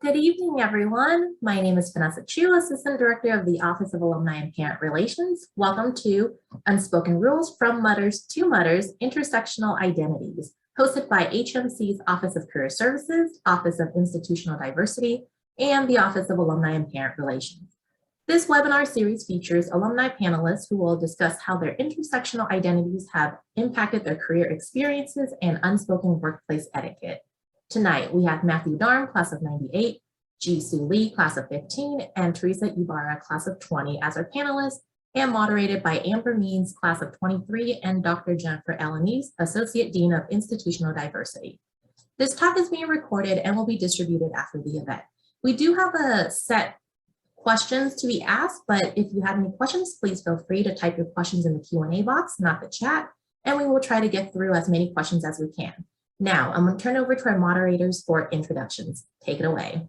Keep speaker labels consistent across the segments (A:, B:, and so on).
A: Good evening, everyone. My name is Vanessa Chu, Assistant Director of the Office of Alumni and Parent Relations. Welcome to Unspoken Rules from Mutters to Mutters, Intersectional Identities, hosted by HMC's Office of Career Services, Office of Institutional Diversity, and the Office of Alumni and Parent Relations. This webinar series features alumni panelists who will discuss how their intersectional identities have impacted their career experiences and unspoken workplace etiquette. Tonight, we have Matthew Darm, class of 98, Ji Soo Lee, class of 15, and Teresa Ibarra, class of 20 as our panelists, and moderated by Amber Means, class of 23, and Dr. Jennifer Elanese, Associate Dean of Institutional Diversity. This talk is being recorded and will be distributed after the event. We do have a set questions to be asked, but if you have any questions, please feel free to type your questions in the Q&A box, not the chat, and we will try to get through as many questions as we can. Now, I'm going to turn over to our moderators for introductions. Take it away.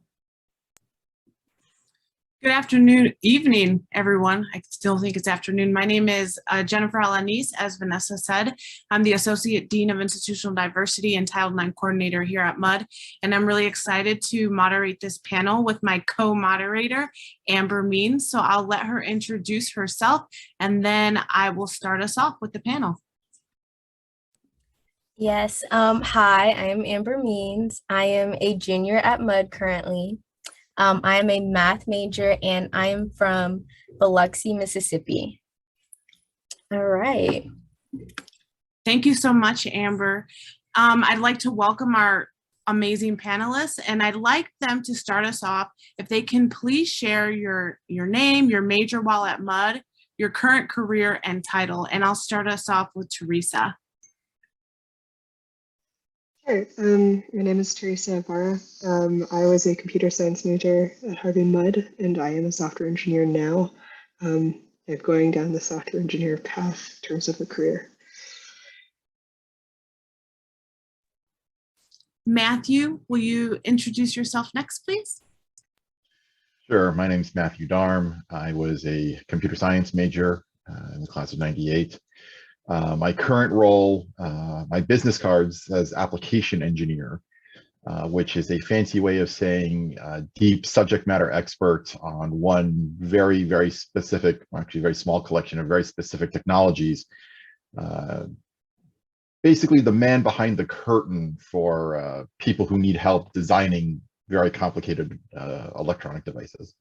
B: Good afternoon, evening, everyone. I still think it's afternoon. My name is Jennifer Elanese, as Vanessa said. I'm the Associate Dean of Institutional Diversity and Title IX Coordinator here at MUD, and I'm really excited to moderate this panel with my co-moderator, Amber Means. So I'll let her introduce herself, and then I will start us off with the panel.
C: Yes, hi, I am Amber Means. I am a junior at MUD currently. I am a math major and I am from Biloxi, Mississippi. All right.
B: Thank you so much, Amber. I'd like to welcome our amazing panelists, and I'd like them to start us off. If they can please share your name, your major while at MUD, your current career and title, and I'll start us off with Teresa.
D: Sure. My name is Teresa Ibarra. I was a computer science major at Harvey Mudd, and I am a software engineer now. I'm going down the software engineer path in terms of a career.
B: Matthew, will you introduce yourself next, please?
E: Sure. My name is Matthew Darm. I was a computer science major in the class of 98. My current role, my business card says application engineer, which is a fancy way of saying deep subject matter expert on one very, very specific, actually very small collection of very specific technologies. Basically the man behind the curtain for people who need help designing very complicated electronic devices.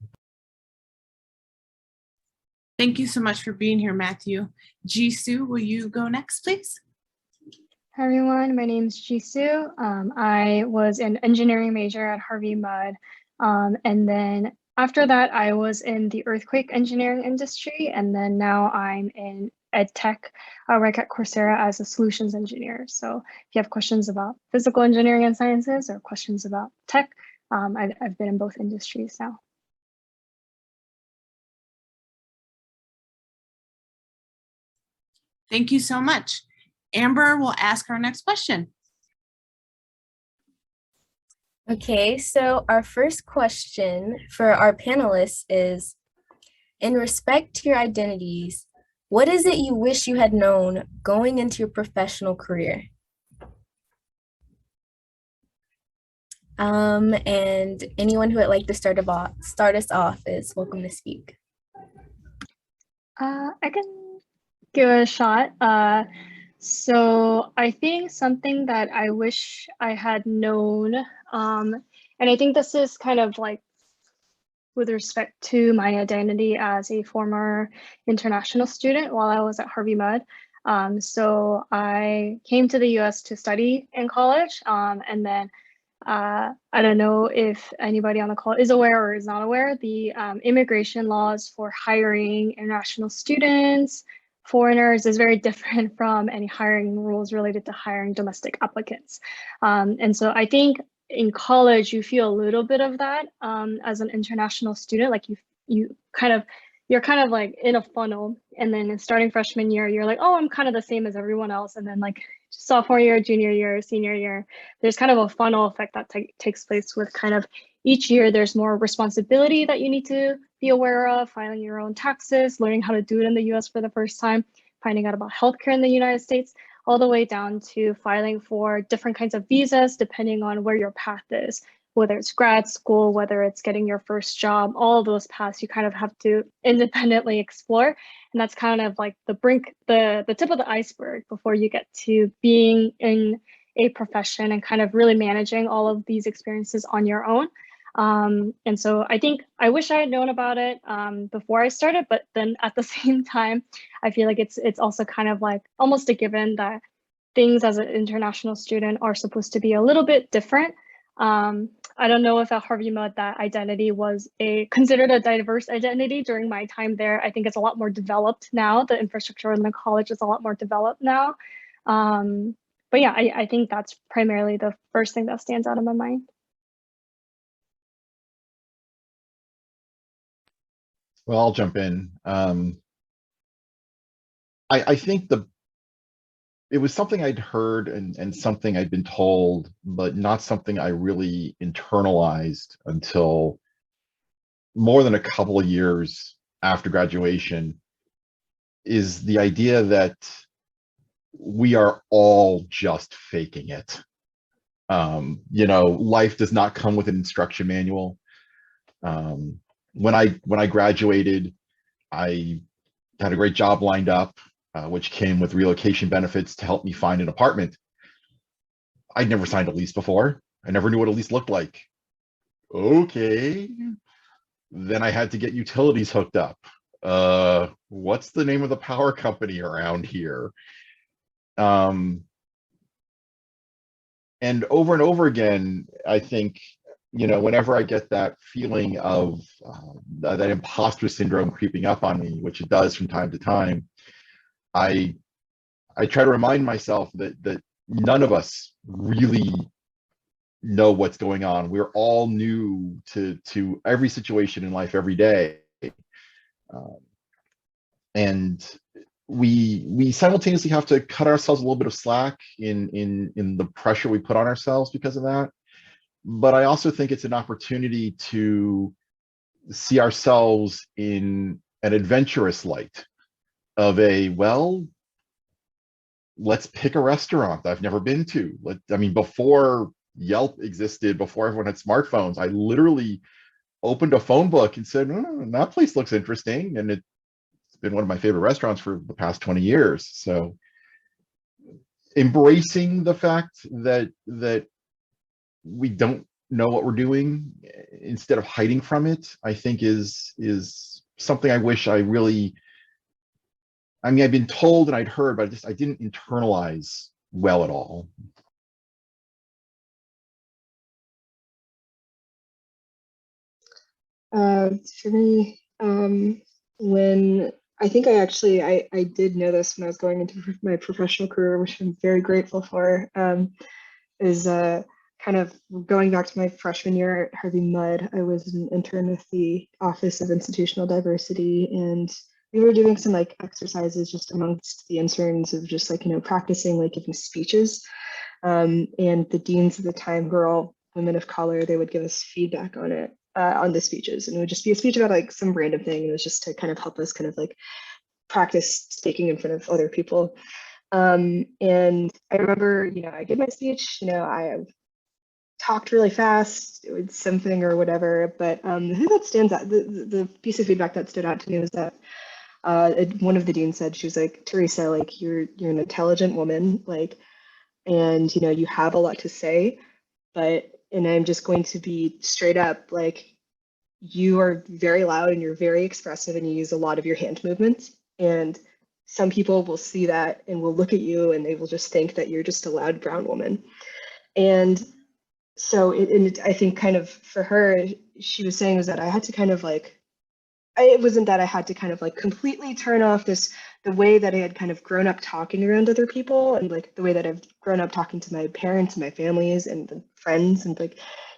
B: Thank you so much for being here, Matthew. Ji Soo, will you go next, please?
F: Hi, everyone. My name is Ji Soo. I was an engineering major at Harvey Mudd. And then after that, I was in the earthquake engineering industry. And then now I'm in ed tech, right at Coursera as a solutions engineer. So if you have questions about physical engineering and sciences or questions about tech, I've been in both industries now.
B: Thank you so much. Amber will ask our next question.
C: Okay, so our first question for our panelists is, in respect to your identities, what is it you wish you had known going into your professional career? And anyone who would like to start us off is welcome to speak.
F: I can give it a shot. So I think something that I wish I had known, and I think this is kind of like with respect to my identity as a former international student while I was at Harvey Mudd. So I came to the US to study in college, and then I don't know if anybody on the call is aware or is not aware, the immigration laws for hiring international students, foreigners is very different from any hiring rules related to hiring domestic applicants. And so I think in college, you feel a little bit of that as an international student, like you're kind of like in a funnel, and then in starting freshman year, you're like, oh, I'm kind of the same as everyone else. And then like sophomore year, junior year, senior year, there's kind of a funnel effect that takes place with kind of each year, there's more responsibility that you need to be aware of, filing your own taxes, learning how to do it in the US for the first time, finding out about healthcare in the United States, all the way down to filing for different kinds of visas, depending on where your path is, whether it's grad school, whether it's getting your first job, all of those paths you kind of have to independently explore. And that's kind of like the tip of the iceberg before you get to being in a profession and kind of really managing all of these experiences on your own. And so I think I wish I had known about it before I started, but then at the same time, I feel like it's also kind of like almost a given that things as an international student are supposed to be a little bit different. I don't know if at Harvey Mudd that identity was considered a diverse identity during my time there. I think it's a lot more developed now. The infrastructure in the college is a lot more developed now. But yeah, I think that's primarily the first thing that stands out in my mind.
E: Well, I'll jump in. I think it was something I'd heard and something I'd been told, but not something I really internalized until more than a couple of years after graduation, is the idea that we are all just faking it. Life does not come with an instruction manual. When I graduated, I had a great job lined up, which came with relocation benefits to help me find an apartment. I'd never signed a lease before. I never knew what a lease looked like. Okay. Then I had to get utilities hooked up. What's the name of the power company around here? And over and over again, I think, whenever I get that feeling of that imposter syndrome creeping up on me, which it does from time to time, I try to remind myself that none of us really know what's going on. We're all new to every situation in life every day, and we simultaneously have to cut ourselves a little bit of slack in the pressure we put on ourselves because of that. But I also think it's an opportunity to see ourselves in an adventurous light of let's pick a restaurant that I've never been to. Before Yelp existed, before everyone had smartphones, I literally opened a phone book and said, that place looks interesting. And it's been one of my favorite restaurants for the past 20 years. So embracing the fact that we don't know what we're doing instead of hiding from it, I think is something I wish I really, I've been told and I'd heard, but I didn't internalize well at all.
D: For me, when I think I did know this when I was going into my professional career, which I'm very grateful for, is kind of going back to my freshman year at Harvey Mudd. I was an intern with the Office of Institutional Diversity, and we were doing some exercises just amongst the interns of just practicing giving speeches. And the deans at the time were all women of color. They would give us feedback on it, on the speeches, and it would just be a speech about some random thing. It was just to kind of help us practice speaking in front of other people. And I remember, I did my speech, I talked really fast, it was something or whatever, but the thing that stands out, the piece of feedback that stood out to me was that one of the deans said, she was like, Teresa, you're an intelligent woman, and you have a lot to say, and I'm just going to be straight up, you are very loud and you're very expressive and you use a lot of your hand movements, and some people will see that and will look at you and they will just think that you're just a loud brown woman. And so I think kind of for her, she was saying was that I had to kind of it wasn't that I had to kind of completely turn off the way that I had kind of grown up talking around other people, and the way that I've grown up talking to my parents and my families and the friends and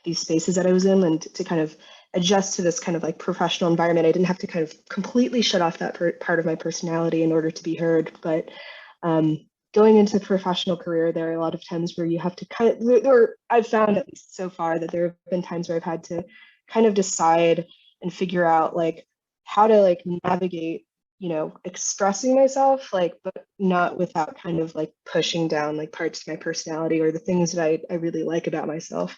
D: these spaces that I was in, and to kind of adjust to this kind of professional environment. I didn't have to kind of completely shut off that part of my personality in order to be heard. But going into a professional career, there are a lot of times where you have to or I've found at least so far that there have been times where I've had to kind of decide and figure out how to navigate, expressing myself, but not without kind of pushing down parts of my personality or the things that I really like about myself.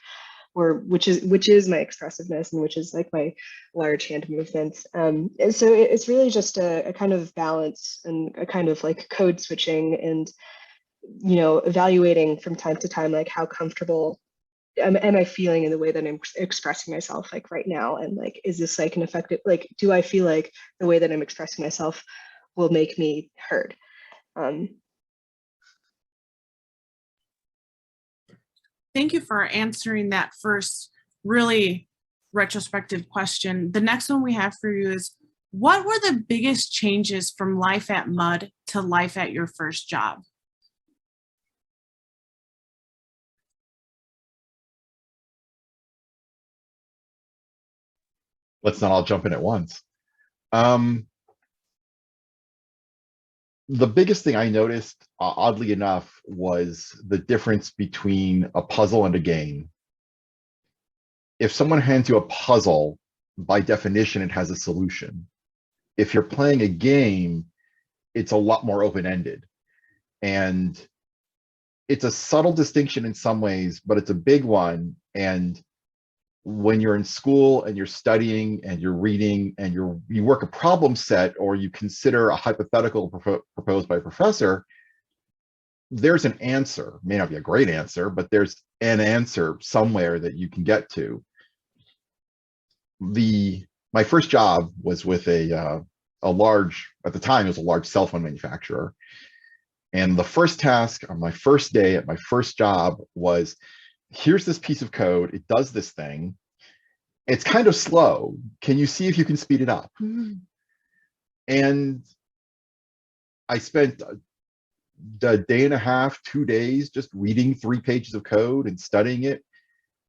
D: or which is my expressiveness and which is like my large hand movements. And so it's really just a kind of balance and a kind of like code switching and, you know, evaluating from time to time, like how comfortable am I feeling in the way that I'm expressing myself like right now? And like, is this like an effective, like, do I feel like the way that I'm expressing myself will make me heard?
B: Thank you for answering that first really retrospective question. The next one we have for you is, what were the biggest changes from life at Mud to life at your first job?
E: Let's not all jump in at once. The biggest thing I noticed, oddly enough, was the difference between a puzzle and a game. If someone hands you a puzzle, by definition, it has a solution. If you're playing a game, it's a lot more open-ended. And it's a subtle distinction in some ways, but it's a big one. And when you're in school and you're studying and you're reading and you work a problem set, or you consider a hypothetical proposed by a professor, there's an answer. May not be a great answer, but there's an answer somewhere that you can get to. My first job was with a large, at the time, it was a large cell phone manufacturer. And the first task on my first day at my first job was, here's this piece of code. It does this thing. It's kind of slow. Can you see if you can speed it up? And I spent a day and a half, 2 days, just reading 3 pages of code and studying it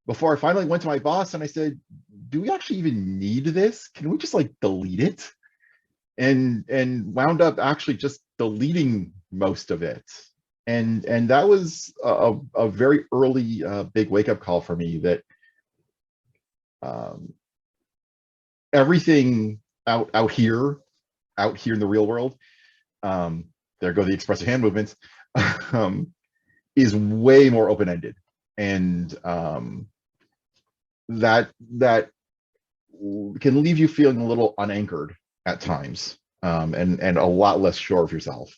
E: before I finally went to my boss and I said, do we actually even need this? Can we just like delete it? And wound up actually just deleting most of it. And that was a very early big wake-up call for me, that everything out here in the real world, there go the expressive hand movements, is way more open-ended. And that can leave you feeling a little unanchored at times, and a lot less sure of yourself.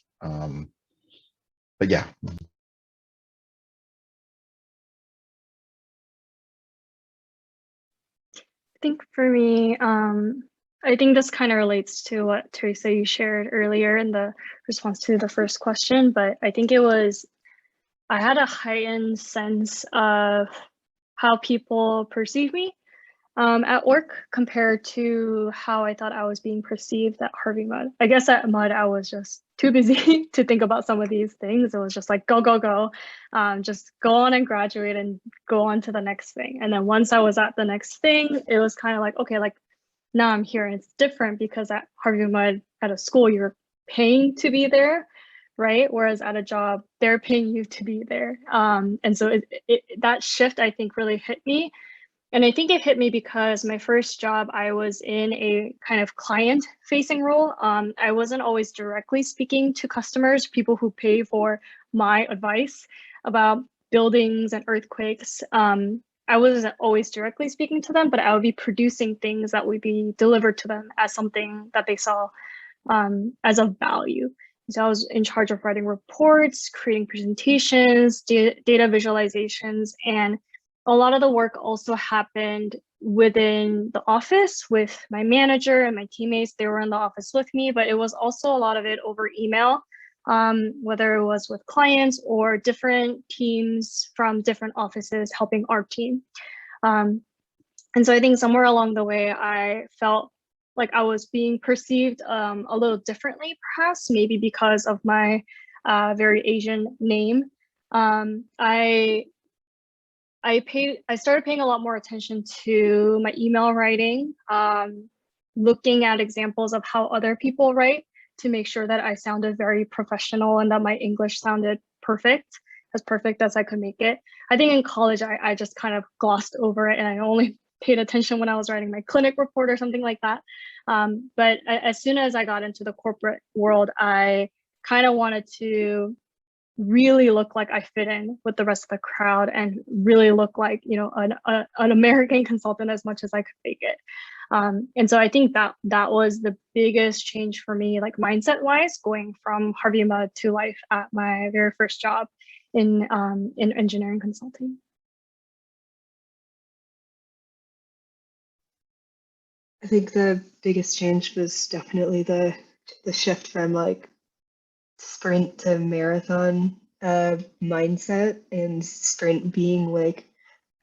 E: But yeah.
F: I think for me, I think this kind of relates to what Teresa, you shared earlier in the response to the first question, but I think I had a heightened sense of how people perceive me at work compared to how I thought I was being perceived at Harvey Mudd. I guess at Mudd, I was just too busy to think about some of these things. It was just like, go, go, go. Just go on and graduate and go on to the next thing. And then once I was at the next thing, it was kind of like, okay, like now I'm here. And it's different because at Harvey Mudd, at a school, you're paying to be there, right? Whereas at a job, they're paying you to be there. And so that shift, I think, really hit me. And I think it hit me because my first job, I was in a kind of client-facing role. I wasn't always directly speaking to customers, people who pay for my advice about buildings and earthquakes. I wasn't always directly speaking to them, but I would be producing things that would be delivered to them as something that they saw as of value. So I was in charge of writing reports, creating presentations, data visualizations, and a lot of the work also happened within the office with my manager and my teammates. They were in the office with me, but it was also a lot of it over email, whether it was with clients or different teams from different offices helping our team. And so I think somewhere along the way, I felt like I was being perceived a little differently, perhaps, maybe because of my very Asian name. I started paying a lot more attention to my email writing, looking at examples of how other people write to make sure that I sounded very professional and that my English sounded perfect as I could make it. I think in college, I just kind of glossed over it and I only paid attention when I was writing my clinic report or something like that. But as soon as I got into the corporate world, I kind of wanted to really look like I fit in with the rest of the crowd and really look like, you know, an American consultant as much as I could fake it. And so I think that was the biggest change for me, like mindset wise, going from Harvey Mudd to life at my very first job in engineering consulting.
D: I think the biggest change was definitely the shift from like sprint to marathon mindset, and sprint being like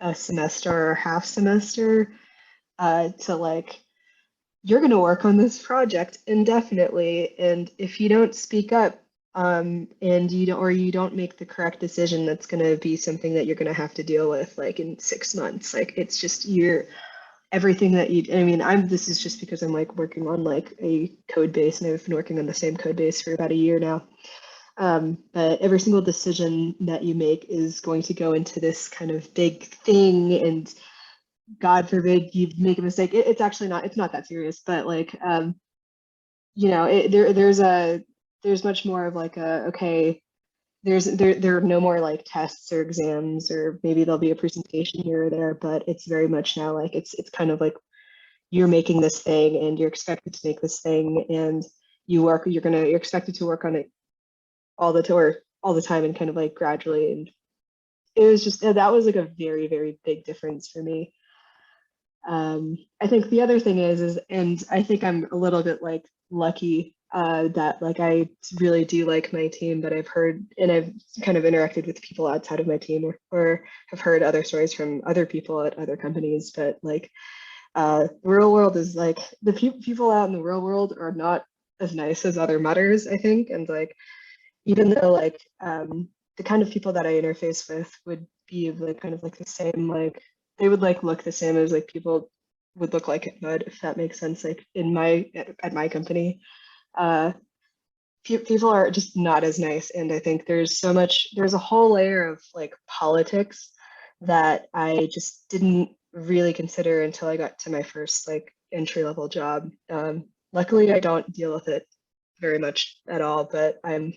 D: a semester or half semester, to like, you're going to work on this project indefinitely, and if you don't speak up, and you don't make the correct decision, that's going to be something that you're going to have to deal with like in 6 months. Like, it's just everything that you, I mean, this is just because I'm like working on like a code base, and I've been working on the same code base for about a year now. But every single decision that you make is going to go into this kind of big thing, and God forbid you make a mistake. It's actually not, it's not that serious, but like, you know, there's much more of like okay, there are no more like tests or exams, or maybe there'll be a presentation here or there, but it's very much now like it's kind of like you're making this thing and you're expected to make this thing, and you're expected to work on it all the time and kind of like gradually. And it was just, that was like a very, very big difference for me. I think the other thing is, and I think I'm a little bit like lucky that like I really do like my team, but I've heard, and I've kind of interacted with people outside of my team, or have heard other stories from other people at other companies, but like real world is like, the people out in the real world are not as nice as other mudders, I think. And like, even though like the kind of people that I interface with would be like kind of like the same, like they would like look the same as like people would look like at Mud, if that makes sense. Like at my company, people are just not as nice, and I think there's a whole layer of like politics that I just didn't really consider until I got to my first like entry level job. Luckily, I don't deal with it very much at all, but I'm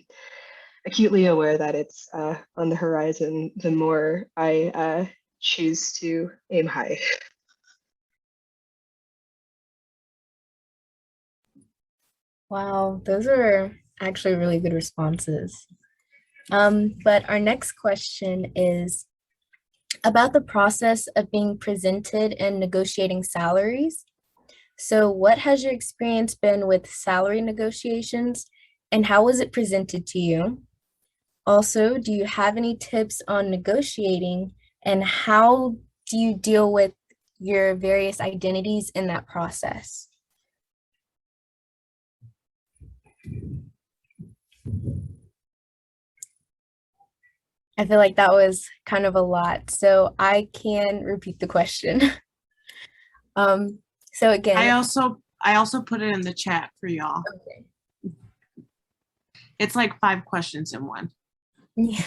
D: acutely aware that it's on the horizon the more I choose to aim high.
C: Wow, those are actually really good responses. But our next question is about the process of being presented and negotiating salaries. So what has your experience been with salary negotiations, and how was it presented to you? Also, do you have any tips on negotiating, and how do you deal with your various identities in that process? I feel like that was kind of a lot, so I can repeat the question. So again,
B: I also put it in the chat for y'all.
C: okay.
B: It's like 5 questions in one.
C: Yeah.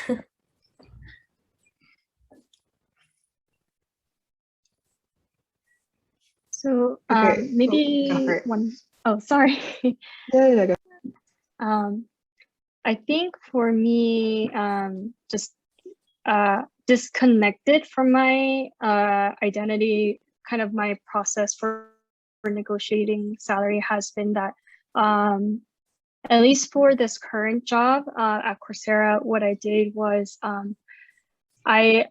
F: So
D: Okay,
F: maybe
D: go for it.
F: one, oh, sorry.
D: Yeah, go.
F: I think for me, just disconnected from my identity, kind of my process for negotiating salary has been that, at least for this current job at Coursera, what I did was I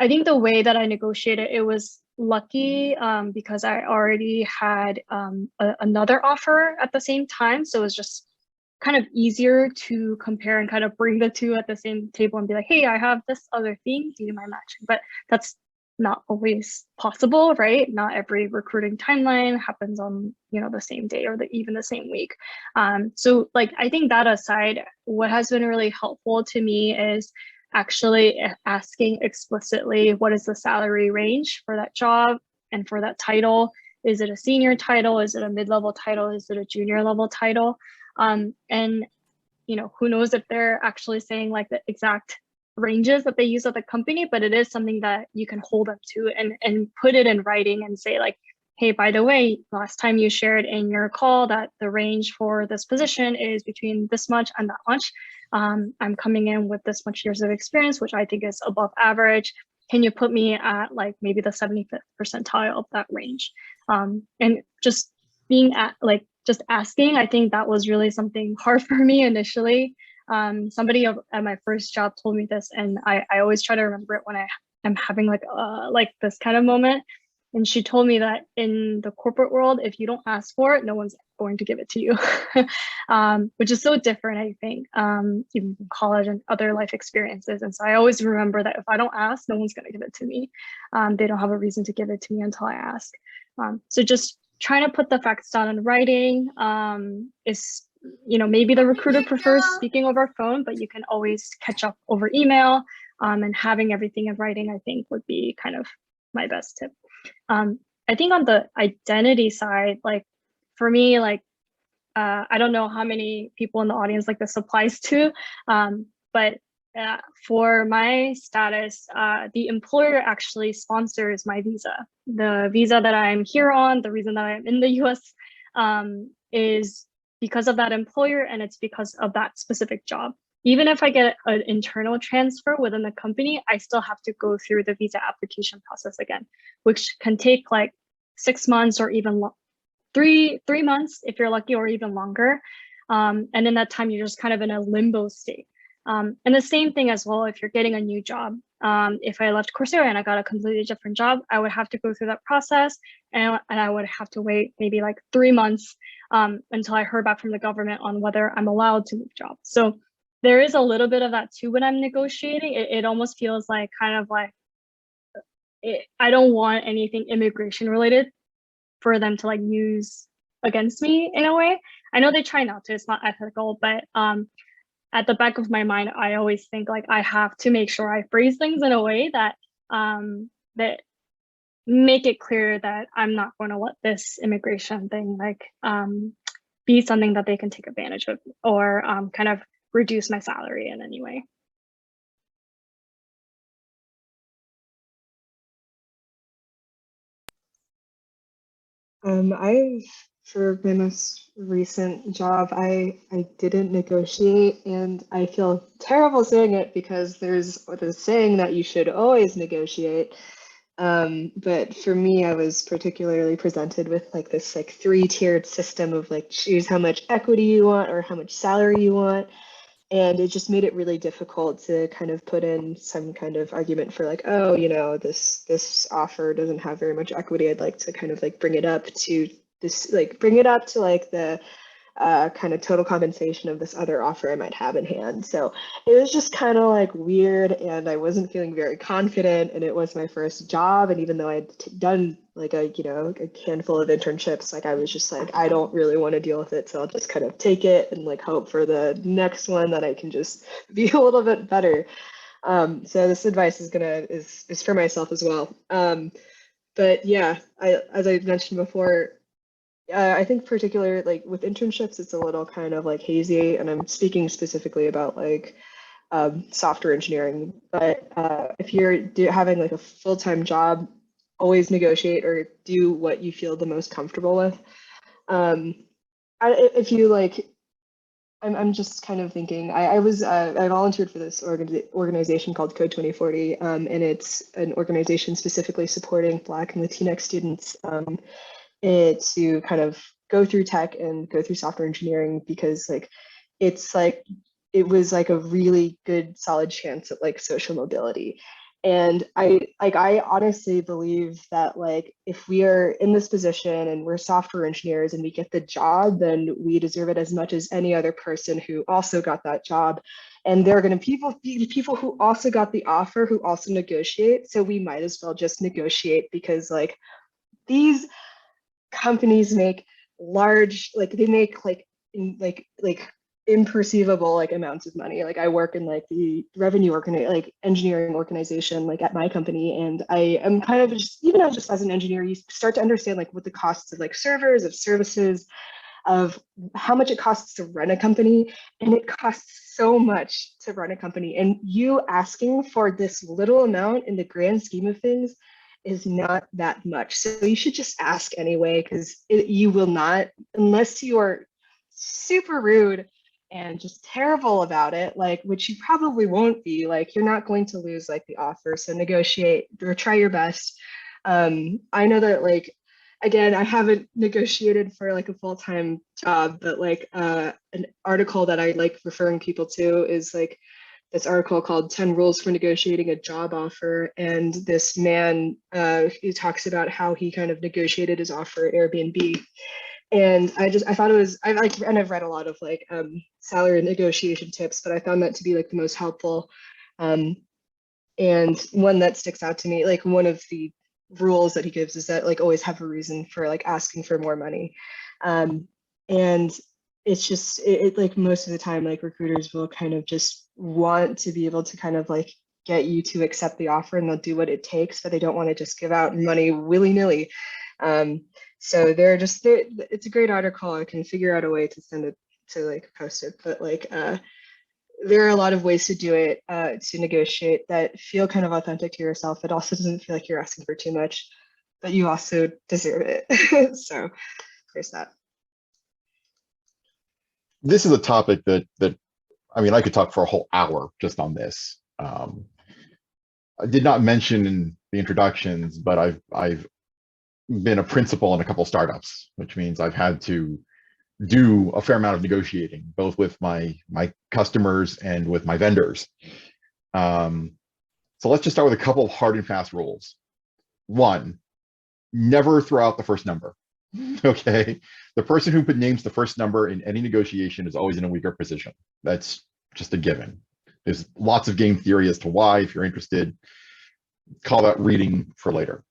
F: think the way that I negotiated, it was lucky because I already had another offer at the same time. So it was just kind of easier to compare and kind of bring the two at the same table and be like, hey, I have this other thing, do you mind matching? But that's not always possible, right? Not every recruiting timeline happens on, you know, the same day or even the same week. So like, I think that aside, what has been really helpful to me is actually asking explicitly what is the salary range for that job and for that title. Is it a senior title? Is it a mid-level title? Is it a junior level title? And you know, who knows if they're actually saying like the exact ranges that they use at the company, but it is something that you can hold them to and put it in writing and say like, hey, by the way, last time you shared in your call that the range for this position is between this much and that much. I'm coming in with this much years of experience, which I think is above average. Can you put me at like maybe the 75th percentile of that range? And just being at like just asking, I think that was really something hard for me initially. Somebody at my first job told me this, and I always try to remember it when I am having like this kind of moment. And she told me that in the corporate world, if you don't ask for it, no one's going to give it to you, which is so different, I think, even from college and other life experiences. And so I always remember that if I don't ask, no one's going to give it to me. They don't have a reason to give it to me until I ask. So just trying to put the facts down in writing is, maybe the recruiter prefers speaking over phone, but you can always catch up over email, and having everything in writing, I think, would be kind of my best tip. I think on the identity side, like for me, like I don't know how many people in the audience like this applies to, but for my status, the employer actually sponsors my visa. The visa that I'm here on, the reason that I'm in the US is because of that employer, and it's because of that specific job. Even if I get an internal transfer within the company, I still have to go through the visa application process again, which can take like 6 months or even 3 months if you're lucky, or even longer. And in that time, you're just kind of in a limbo state. And the same thing as well, if you're getting a new job. If I left Coursera and I got a completely different job, I would have to go through that process, and I would have to wait maybe like 3 months until I heard back from the government on whether I'm allowed to move jobs. So there is a little bit of that too when I'm negotiating. It almost feels like kind of like I don't want anything immigration related for them to like use against me in a way. I know they try not to, it's not ethical, but at the back of my mind, I always think like I have to make sure I phrase things in a way that that make it clear that I'm not going to let this immigration thing like be something that they can take advantage of, or kind of reduce my salary in any way.
D: For my most recent job, I didn't negotiate, and I feel terrible saying it because there's the saying that you should always negotiate. But for me, I was particularly presented with like this like 3-tiered system of like choose how much equity you want or how much salary you want. And it just made it really difficult to kind of put in some kind of argument for like, oh, this offer doesn't have very much equity. I'd like to kind of like bring it up to like the kind of total compensation of this other offer I might have in hand. So it was just kind of like weird, and I wasn't feeling very confident, and it was my first job. And even though I'd done like a handful of internships, like I was just like, I don't really want to deal with it. So I'll just kind of take it and like hope for the next one that I can just be a little bit better. So this advice is for myself as well. But yeah, as I mentioned before, I think particularly like with internships, it's a little kind of like hazy, and I'm speaking specifically about like software engineering. But if you're having like a full-time job, always negotiate or do what you feel the most comfortable with. If you like, I'm just kind of thinking. I volunteered for this organization called Code 2040, and it's an organization specifically supporting Black and Latinx students. To kind of go through tech and go through software engineering, because like it was like a really good solid chance at like social mobility. And I honestly believe that like if we are in this position and we're software engineers and we get the job, then we deserve it as much as any other person who also got that job. And there are going to be people who also got the offer who also negotiate. So we might as well just negotiate, because like these companies make large, like they make like imperceivable like amounts of money. Like I work in like the revenue engineering organization like at my company, and I am kind of just, even though just as an engineer, you start to understand like what the costs of like servers, of services, of how much it costs to run a company. And it costs so much to run a company, and you asking for this little amount in the grand scheme of things is not that much. So you should just ask anyway, because you will not, unless you are super rude and just terrible about it, like, which you probably won't be, like, you're not going to lose like the offer. So negotiate or try your best. I know that, like, again, I haven't negotiated for like a full-time job, but like an article that I like referring people to is like this article called 10 Rules for Negotiating a Job Offer. And this man, he talks about how he kind of negotiated his offer at Airbnb. And I thought it was, and I've read a lot of like salary negotiation tips, but I found that to be like the most helpful. And one that sticks out to me, like one of the rules that he gives is that like always have a reason for like asking for more money. And it's just, it like most of the time, like recruiters will kind of just want to be able to kind of like get you to accept the offer, and they'll do what it takes, but they don't want to just give out money willy-nilly. So it's a great article. I can figure out a way to send it to like post it, but like there are a lot of ways to do it, to negotiate that feel kind of authentic to yourself. It also doesn't feel like you're asking for too much, but you also deserve it. So there's that.
E: This is a topic that I mean, I could talk for a whole hour just on this. I did not mention in the introductions, but I've been a principal in a couple of startups, which means I've had to do a fair amount of negotiating, both with my customers and with my vendors. So let's just start with a couple of hard and fast rules. One, never throw out the first number. Okay, the person who names the first number in any negotiation is always in a weaker position. That's just a given. There's lots of game theory as to why. If you're interested, call that reading for later.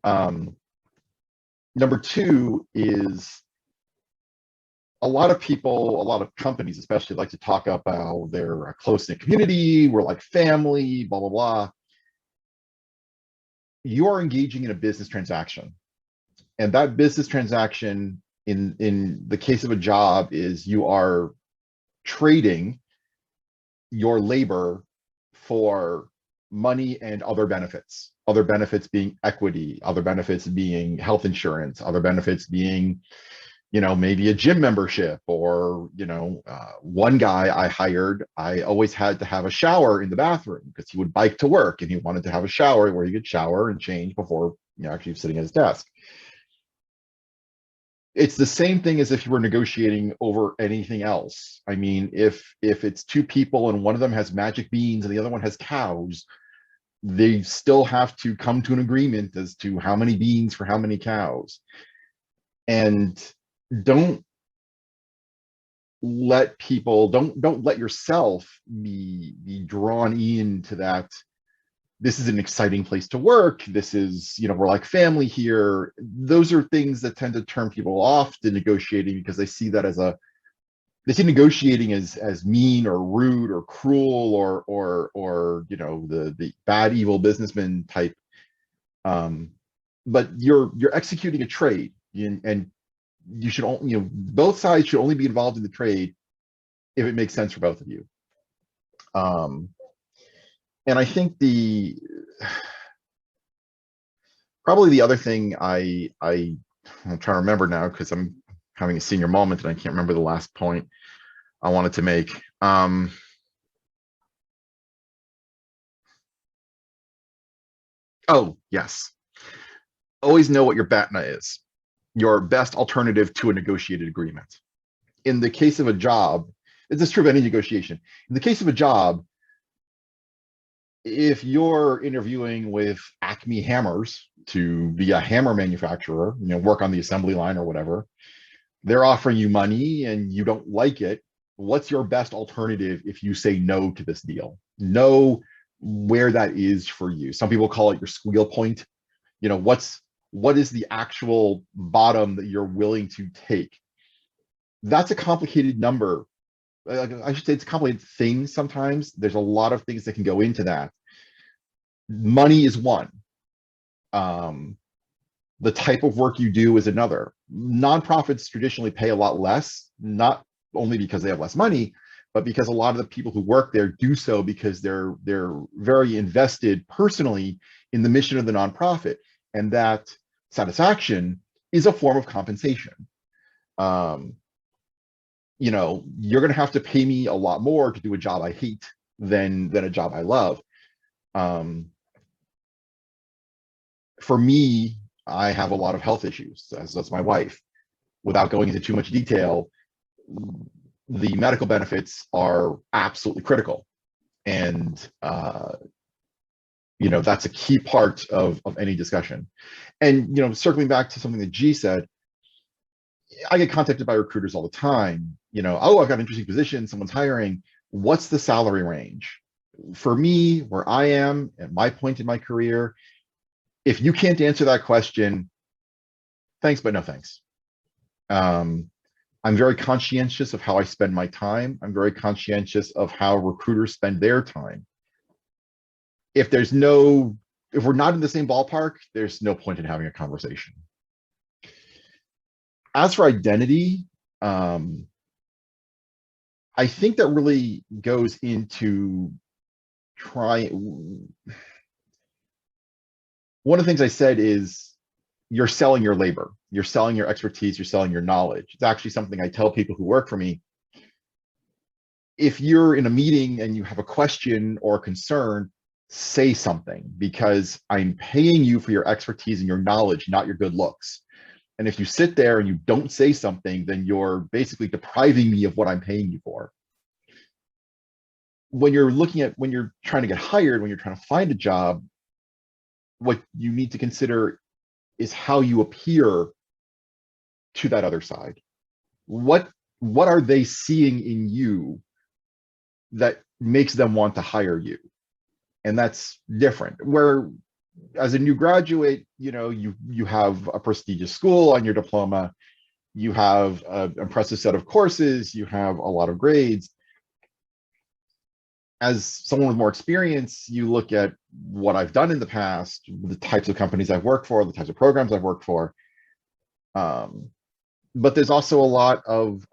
E: Number two is a lot of people, a lot of companies especially, like to talk about their close-knit community, we're like family, blah, blah, blah. You are engaging in a business transaction. And that business transaction, in the case of a job, is you are trading your labor for money and other benefits being equity, other benefits being health insurance, other benefits being, you know, maybe a gym membership, or, you know, one guy I hired, I always had to have a shower in the bathroom because he would bike to work and he wanted to have a shower where he could shower and change before, you know, actually sitting at his desk. It's the same thing as if you were negotiating over anything else. I mean, if it's two people and one of them has magic beans and the other one has cows, they still have to come to an agreement as to how many beans for how many cows. And don't let people, don't let yourself be drawn into that. This is an exciting place to work. This is, you know, we're like family here. Those are things that tend to turn people off to negotiating because they see that as they see negotiating as mean or rude or cruel or you know, the bad, evil businessman type. But you're executing a trade, and you should, you know, both sides should only be involved in the trade if it makes sense for both of you. And I think probably the other thing I'm trying to remember now because I'm having a senior moment and I can't remember the last point I wanted to make. Oh, yes. Always know what your BATNA is, your best alternative to a negotiated agreement. In the case of a job, this is true of any negotiation. In the case of a job, if you're interviewing with Acme Hammers to be a hammer manufacturer, you know, work on the assembly line or whatever, they're offering you money and you don't like it, what's your best alternative if you say no to this deal? Know where that is for you. Some people call it your squeal point. You know, what is the actual bottom that you're willing to take? That's a complicated number. I should say it's a complicated thing sometimes. There's a lot of things that can go into that. Money is one. The type of work you do is another. Nonprofits traditionally pay a lot less, not only because they have less money, but because a lot of the people who work there do so because they're very invested personally in the mission of the nonprofit, and that satisfaction is a form of compensation. you're going to have to pay me a lot more to do a job I hate than a job I love. For me, I have a lot of health issues, as does my wife. Without going into too much detail, the medical benefits are absolutely critical. And, that's a key part of any discussion. And, circling back to something that G said, I get contacted by recruiters all the time, oh, I've got an interesting position, someone's hiring. What's the salary range? For me, where I am at my point in my career, if you can't answer that question, thanks, but no thanks. I'm very conscientious of how I spend my time. I'm very conscientious of how recruiters spend their time. If we're not in the same ballpark, there's no point in having a conversation. As for identity, I think that really goes into one of the things I said is you're selling your labor, you're selling your expertise, you're selling your knowledge. It's actually something I tell people who work for me. If you're in a meeting and you have a question or a concern, say something, because I'm paying you for your expertise and your knowledge, not your good looks. And if you sit there and you don't say something, then you're basically depriving me of what I'm paying you for. When you're trying to get hired, when you're trying to find a job, what you need to consider is how you appear to that other side. What are they seeing in you that makes them want to hire you? And that's different. Where as a new graduate, you have a prestigious school on your diploma, you have an impressive set of courses, you have a lot of grades. As someone with more experience, you look at what I've done in the past, the types of companies I've worked for, the types of programs I've worked for. But there's also a lot of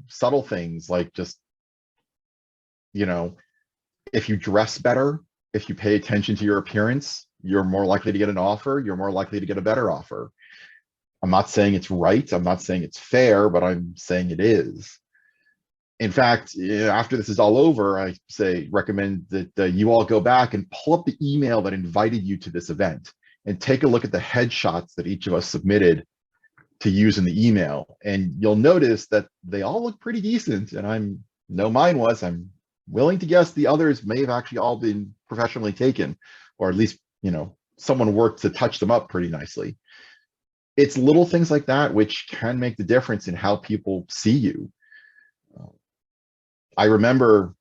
E: subtle things, like just, if you dress better, if you pay attention to your appearance, you're more likely to get an offer, you're more likely to get a better offer. I'm not saying it's right, I'm not saying it's fair, but I'm saying it is. In fact, after this is all over, I recommend that you all go back and pull up the email that invited you to this event and take a look at the headshots that each of us submitted to use in the email. And you'll notice that they all look pretty decent. And I'm willing to guess the others may have actually all been professionally taken, or at least, someone worked to touch them up pretty nicely. It's little things like that which can make the difference in how people see you. I remember,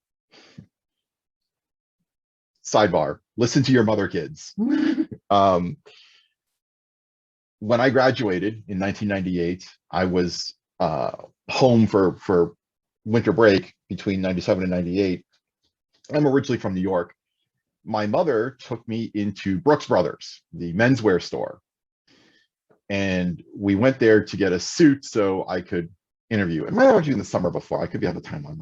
E: sidebar, listen to your mother, kids. When I graduated in 1998, I was home for winter break between 97 and 98. I'm originally from New York. My mother took me into Brooks Brothers, the menswear store. And we went there to get a suit so I could interview. It might have been in the summer before. I could be on the timeline.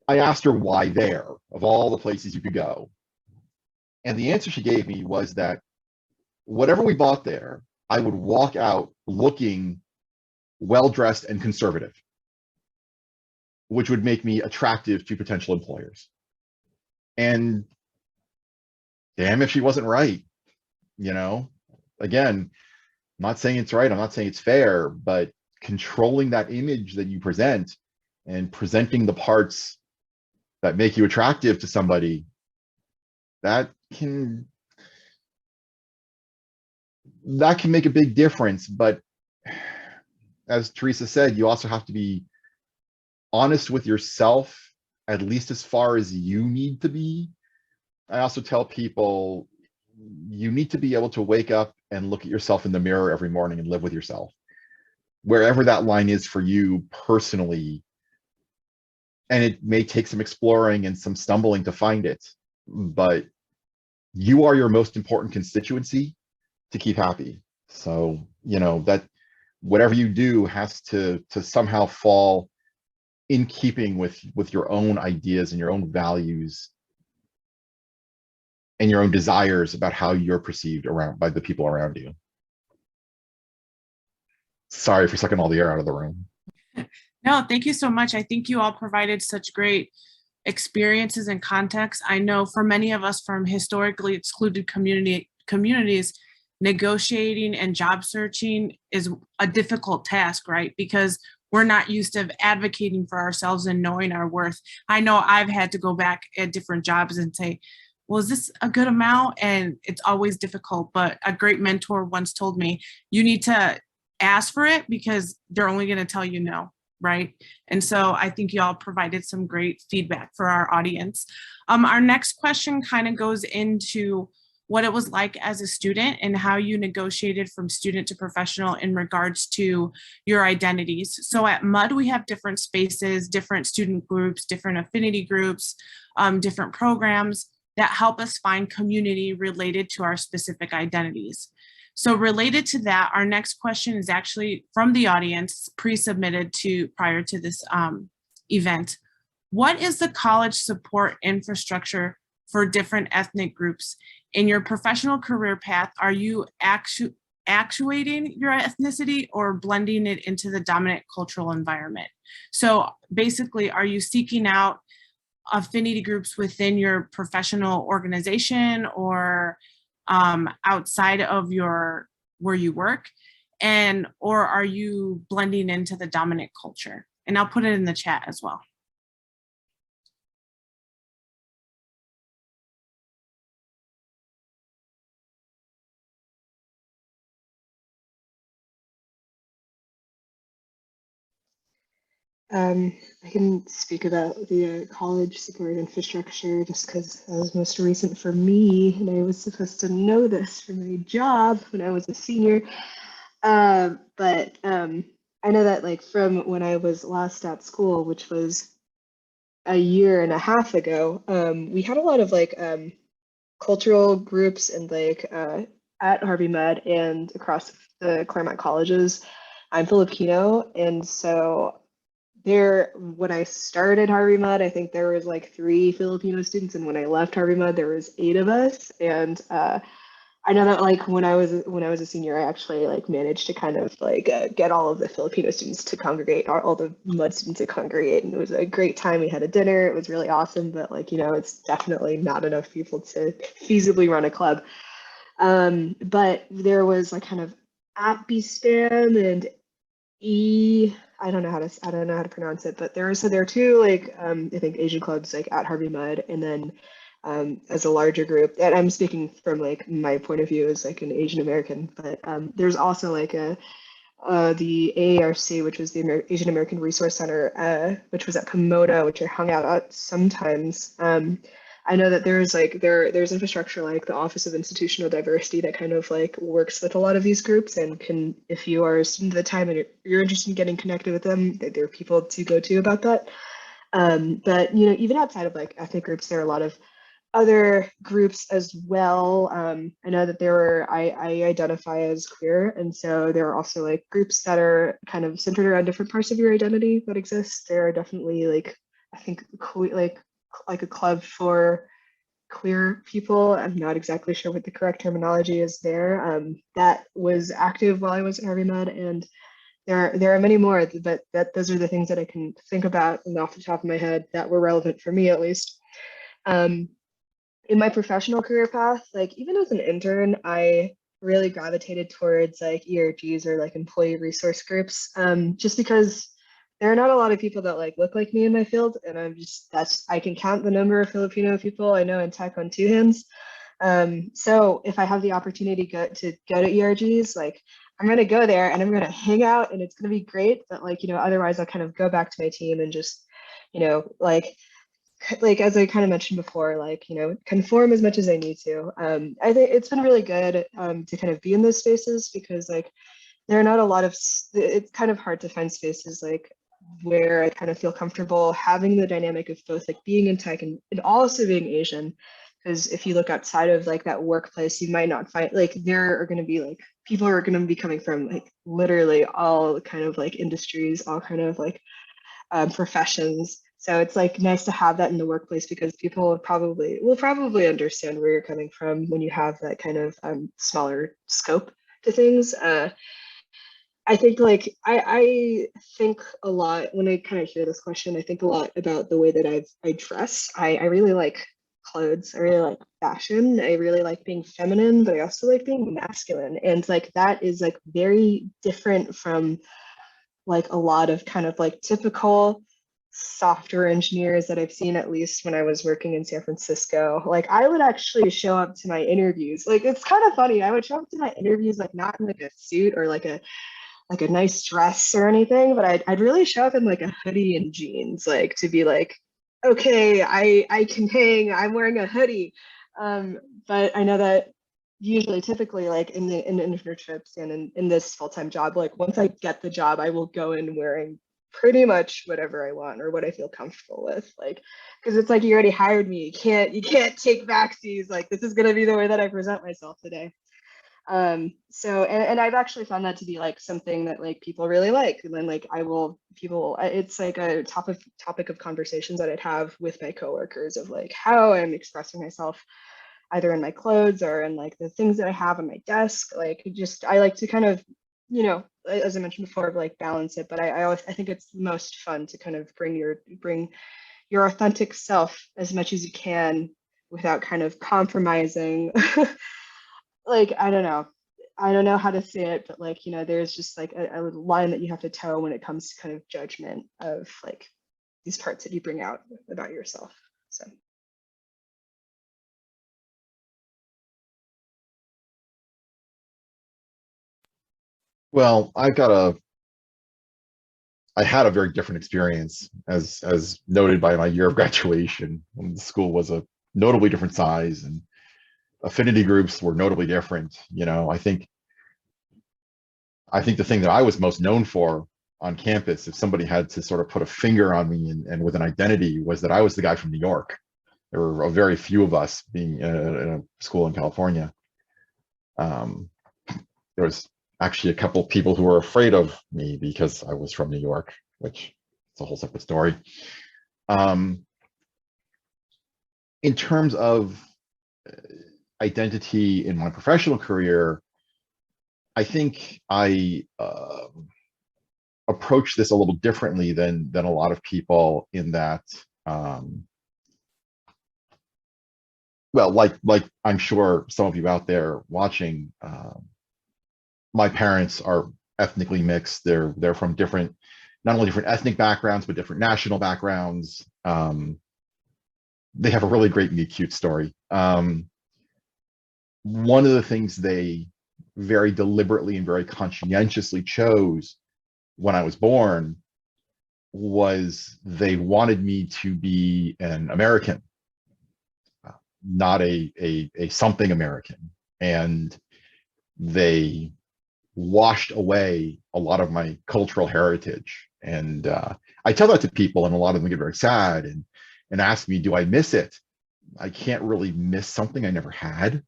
E: I asked her why there, of all the places you could go. And the answer she gave me was that whatever we bought there, I would walk out looking well-dressed and conservative, which would make me attractive to potential employers. And damn if she wasn't right, Again, I'm not saying it's right, I'm not saying it's fair, but controlling that image that you present and presenting the parts that make you attractive to somebody, that can make a big difference. But as Teresa said, you also have to be honest with yourself, at least as far as you need to be. I also tell people, you need to be able to wake up and look at yourself in the mirror every morning and live with yourself. Wherever that line is for you personally, and it may take some exploring and some stumbling to find it, but you are your most important constituency to keep happy. So, that whatever you do has to somehow fall in keeping with your own ideas and your own values and your own desires about how you're perceived by the people around you. Sorry for sucking all the air out of the room.
B: No, thank you so much. I think you all provided such great experiences and context. I know for many of us from historically excluded communities, negotiating and job searching is a difficult task, right? Because we're not used to advocating for ourselves and knowing our worth. I know I've had to go back at different jobs and say, well, is this a good amount? And it's always difficult, but a great mentor once told me, you need to ask for it because they're only going to tell you no. Right. And so I think y'all provided some great feedback for our audience. Our next question kind of goes into what it was like as a student and how you negotiated from student to professional in regards to your identities. So at MUD, we have different spaces, different student groups, different affinity groups, different programs that help us find community related to our specific identities. So related to that, our next question is actually from the audience, pre-submitted prior to this event. What is the college support infrastructure for different ethnic groups? In your professional career path, are you actuating your ethnicity or blending it into the dominant cultural environment? So basically, are you seeking out affinity groups within your professional organization or outside of where you work, or are you blending into the dominant culture? And I'll put it in the chat as well.
D: I can speak about the college support infrastructure just because that was most recent for me, and I was supposed to know this for my job when I was a senior. But I know that like from when I was last at school, which was a year and a half ago, we had a lot of like cultural groups and like at Harvey Mudd and across the Claremont colleges. I'm Filipino, and so when I started Harvey Mudd, I think there was like 3 Filipino students, and when I left Harvey Mudd, there was 8 of us. And I know that like when I was a senior, I actually like managed to kind of like get all of the Filipino students to congregate, all the Mudd students to congregate, and it was a great time. We had a dinner; it was really awesome. But like it's definitely not enough people to feasibly run a club. But there was like kind of at BSPAM and I don't know how to pronounce it, but there are 2 like I think Asian clubs like at Harvey Mudd, and then as a larger group, and I'm speaking from like my point of view as like an Asian American, but there's also like the AARC, which was the Asian American Resource Center, which was at Komodo, which I hung out at sometimes. I know that there's infrastructure like the Office of Institutional Diversity that kind of like works with a lot of these groups and can, if you are a student at the time and you're interested in getting connected with them, there are people to go to about that. But even outside of like ethnic groups, there are a lot of other groups as well. I know that I identify as queer, and so there are also like groups that are kind of centered around different parts of your identity that exist. There are definitely like, I think like a club for queer people. I'm not exactly sure what the correct terminology is there. That was active while I was at Harvey Mudd, and there are many more, but those are the things that I can think about and off the top of my head that were relevant for me at least. In my professional career path, like even as an intern, I really gravitated towards like ERGs or like employee resource groups, just because there are not a lot of people that like look like me in my field, and I can count the number of Filipino people I know in tech on 2 hands. So if I have the opportunity to go to ERGs, like I'm gonna go there and I'm gonna hang out and it's gonna be great. But like otherwise I'll kind of go back to my team and just like as I kind of mentioned before, like conform as much as I need to. I think it's been really good to kind of be in those spaces because like there are not a lot of it's kind of hard to find spaces like where I kind of feel comfortable having the dynamic of both like being in tech and also being Asian. Because if you look outside of like that workplace, you might not find like there are going to be like people are going to be coming from like literally all kind of like industries, all kind of like professions. So it's like nice to have that in the workplace because people will probably understand where you're coming from when you have that kind of smaller scope to things. I think like I think a lot when I kind of hear this question. I think a lot about the way that I dress. I really like clothes. I really like fashion. I really like being feminine, but I also like being masculine. And like that is like very different from like a lot of kind of like typical software engineers that I've seen, at least when I was working in San Francisco. Like I would actually show up to my interviews. Like it's kind of funny. I would show up to my interviews like not in like a suit or like a nice dress or anything, but I'd really show up in like a hoodie and jeans, like to be like, okay, I can hang, I'm wearing a hoodie. But I know that usually typically like in internships and in this full-time job, like once I get the job, I will go in wearing pretty much whatever I want or what I feel comfortable with. Like, because it's like you already hired me. You can't take backsies. Like this is gonna be the way that I present myself today. So and I've actually found that to be like something that like people really like. And then like it's like a topic of conversations that I'd have with my coworkers of like how I'm expressing myself either in my clothes or in like the things that I have on my desk. Like just I like to kind of, you know, as I mentioned before, like balance it. But I think it's most fun to kind of bring your authentic self as much as you can without kind of compromising. Like I don't know how to say it, but like, you know, there's just like a line that you have to toe when it comes to kind of judgment of like these parts that you bring out about yourself. So
E: Well, I had a very different experience as noted by my year of graduation, when the school was a notably different size and affinity groups were notably different. You know, I think the thing that I was most known for on campus, if somebody had to sort of put a finger on me and with an identity, was that I was the guy from New York. There were a very few of us being in a school in California. There was actually a couple of people who were afraid of me because I was from New York, which is a whole separate story. In terms of identity in my professional career, I think I approach this a little differently than a lot of people in that, well, like I'm sure some of you out there watching, my parents are ethnically mixed. They're from different, not only different ethnic backgrounds, but different national backgrounds. They have a really great meet cute story. One of the things they very deliberately and very conscientiously chose when I was born was they wanted me to be an American, not a something American. And they washed away a lot of my cultural heritage. And I tell that to people, and a lot of them get very sad and ask me, do I miss it? I can't really miss something I never had.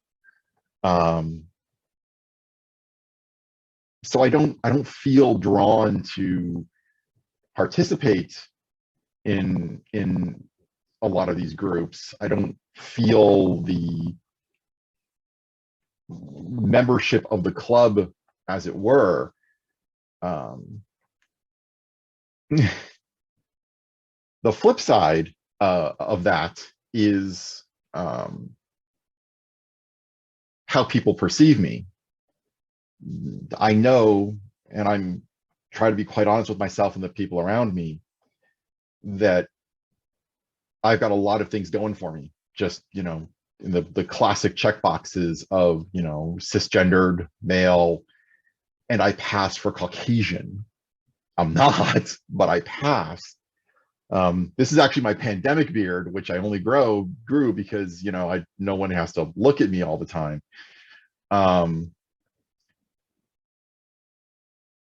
E: So I don't feel drawn to participate in a lot of these groups. I don't feel the membership of the club, as it were. The flip side of that is how people perceive me. I know, and I'm trying to be quite honest with myself and the people around me, that I've got a lot of things going for me. Just, you know, in the classic check boxes of, you know, cisgendered male, and I pass for Caucasian. I'm not, but I pass. This is actually my pandemic beard, which I only grew because, you know, no one has to look at me all the time.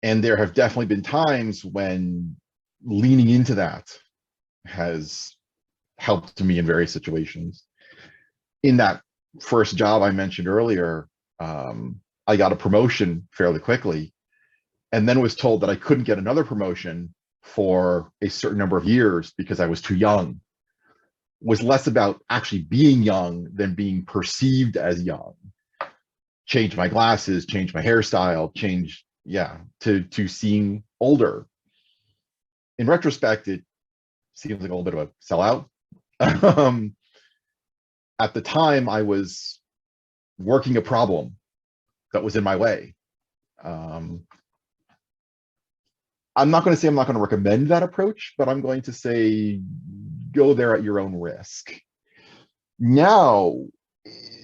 E: And there have definitely been times when leaning into that has helped me in various situations. In that first job I mentioned earlier, I got a promotion fairly quickly, and then was told that I couldn't get another promotion for a certain number of years because I was too young. It was less about actually being young than being perceived as young. Changed my glasses, changed my hairstyle, changed yeah, to seem older. In retrospect, it seems like a little bit of a sellout. At the time, I was working a problem that was in my way. I'm not going to say I'm not going to recommend that approach, but I'm going to say go there at your own risk. Now,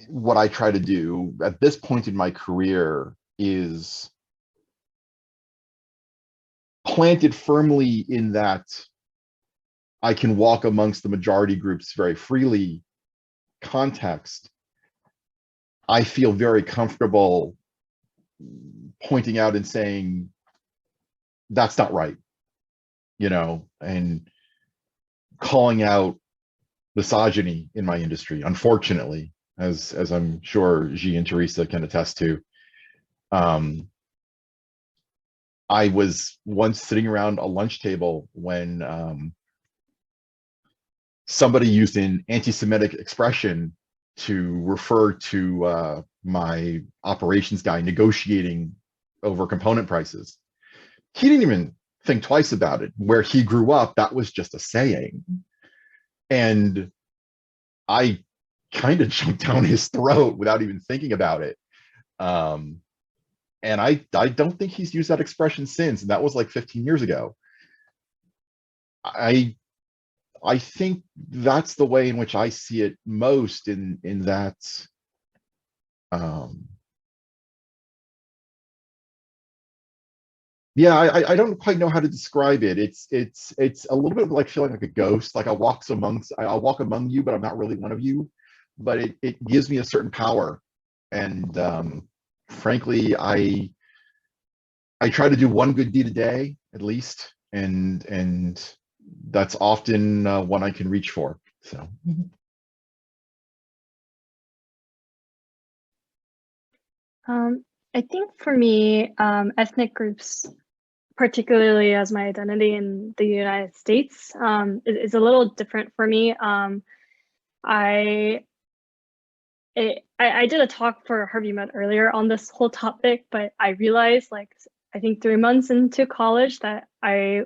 E: what I try to do at this point in my career is planted firmly in that I can walk amongst the majority groups very freely context. I feel very comfortable pointing out and saying, that's not right, you know, and calling out misogyny in my industry, unfortunately, as I'm sure Xi and Teresa can attest to. I was once sitting around a lunch table when somebody used an anti-Semitic expression to refer to my operations guy negotiating over component prices. He didn't even think twice about it. Where he grew up, that was just a saying. And I kind of jumped down his throat without even thinking about it. And I don't think he's used that expression since, and that was like 15 years ago. I think that's the way in which I see it most in that yeah, I don't quite know how to describe it. It's a little bit like feeling like a ghost. Like I'll walk among you, but I'm not really one of you. But it gives me a certain power, and frankly, I try to do one good deed a day at least, and that's often one I can reach for. So.
F: I think for me, ethnic groups, particularly as my identity in the United States, is a little different for me. I did a talk for Harvey Med earlier on this whole topic, but I realized, like, I think 3 months into college that I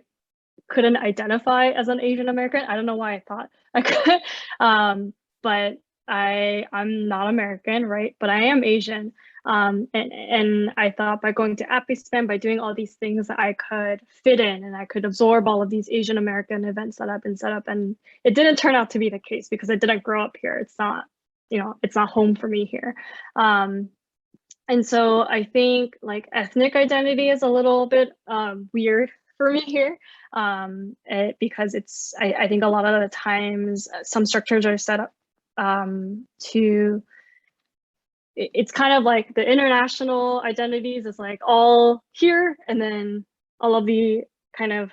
F: couldn't identify as an Asian American. I don't know why I thought I could, but I'm not American, right? But I am Asian. And I thought by going to AppySpan, by doing all these things, I could fit in and I could absorb all of these Asian American events that have been set up. And it didn't turn out to be the case because I didn't grow up here. It's not, it's not home for me here. And so I think like ethnic identity is a little bit weird for me here, because I think a lot of the times some structures are set up it's kind of like the international identities is like all here, and then all of the kind of